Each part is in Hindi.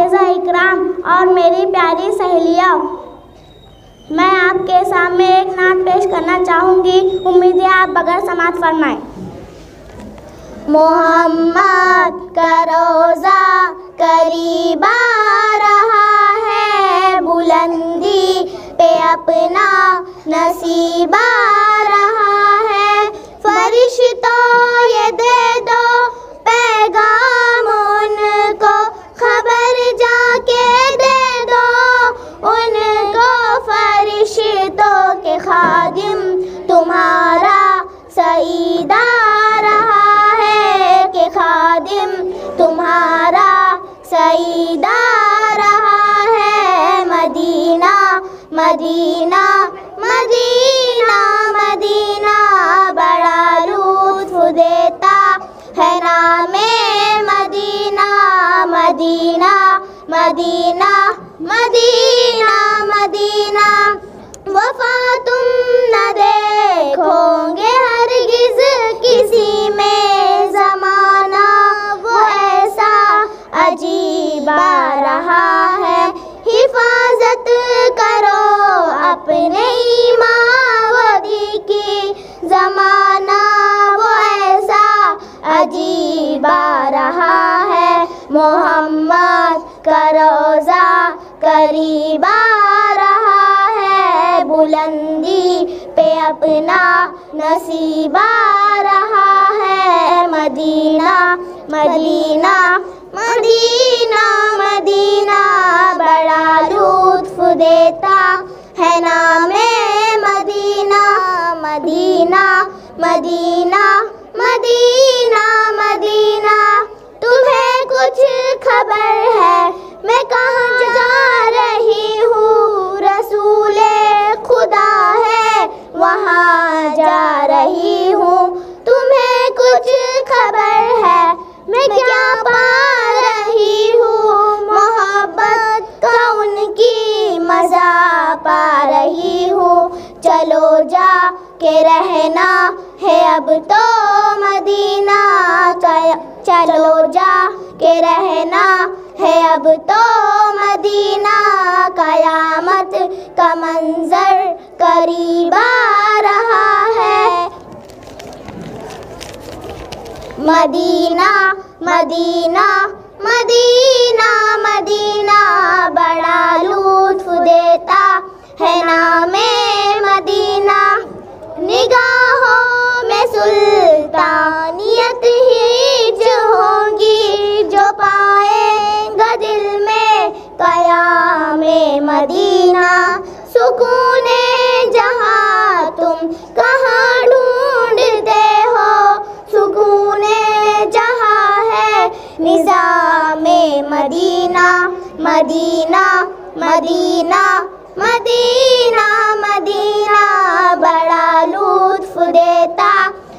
मुआज़ा इकराम और मेरी प्यारी सहेलियों, मैं आपके सामने एक नात पेश करना चाहूँगी। उम्मीद है आप बगैर समात फरमाएं। मोहम्मद का रोज़ा करीब आ रहा है, बुलंदी पे अपना नसीब आ रहा है। फरिश्तों ये दे दो पैगाम उनको, खबर जाके दे दो उनको। फरिश्तों के खादिम तुम्हारा सईद आ रहा है, कि खादिम तुम्हारा सईद आ रहा है। मदीना मदीना मदीना मदीना बड़ा लुत्फ देता है नामे मदीना। मदीना मदीना मदीना मदीना वफा तुम न देखोगे हरगिज़ किसी में, ज़माना वो ऐसा अजीब आ रहा है। हिफाजत करो अपने ईमावदी की, ज़माना वो ऐसा अजीब आ रहा है। मोहम्मद का रोज़ा करीब आ रहा है, बुलंदी पे अपना नसीब आ रहा है। मदीना मदीना मदीना मदीना बड़ा लुत्फ देता है नामे मदीना। मदीना मदीना मदीना मदीना तुम्हें कुछ खबर है मैं कहाँ जा रही हूँ? रसूले खुदा है वहाँ जा रही हूँ। तुम्हें कुछ खबर है मैं क्या पा रही हूँ? मोहब्बत का उनकी मज़ा पा रही हूँ। चलो जा के रहना है अब तो मदीना का, चलो जा के रहना है अब तो मदीना। कयामत का मंजर करीब आ रहा है। मदीना मदीना मदीना मदीना बड़ा लुत्फ देता है नामे मदीना। निगाहों में सुल्तानियत हिज होंगी, जो पाएगा दिल में क़यामे मदीना। सुकूने जहाँ तुम कहाँ ढूंढते हो, सुकूने जहाँ है निज़ामे मदीना। मदीना मदीना मदीना मदीना बड़ा लुत्फ देता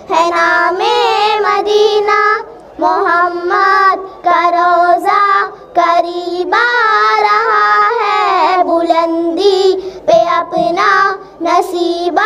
है नामे मदीना। मोहम्मद का रोज़ा करीब आ रहा है, बुलंदी पे अपना नसीब आ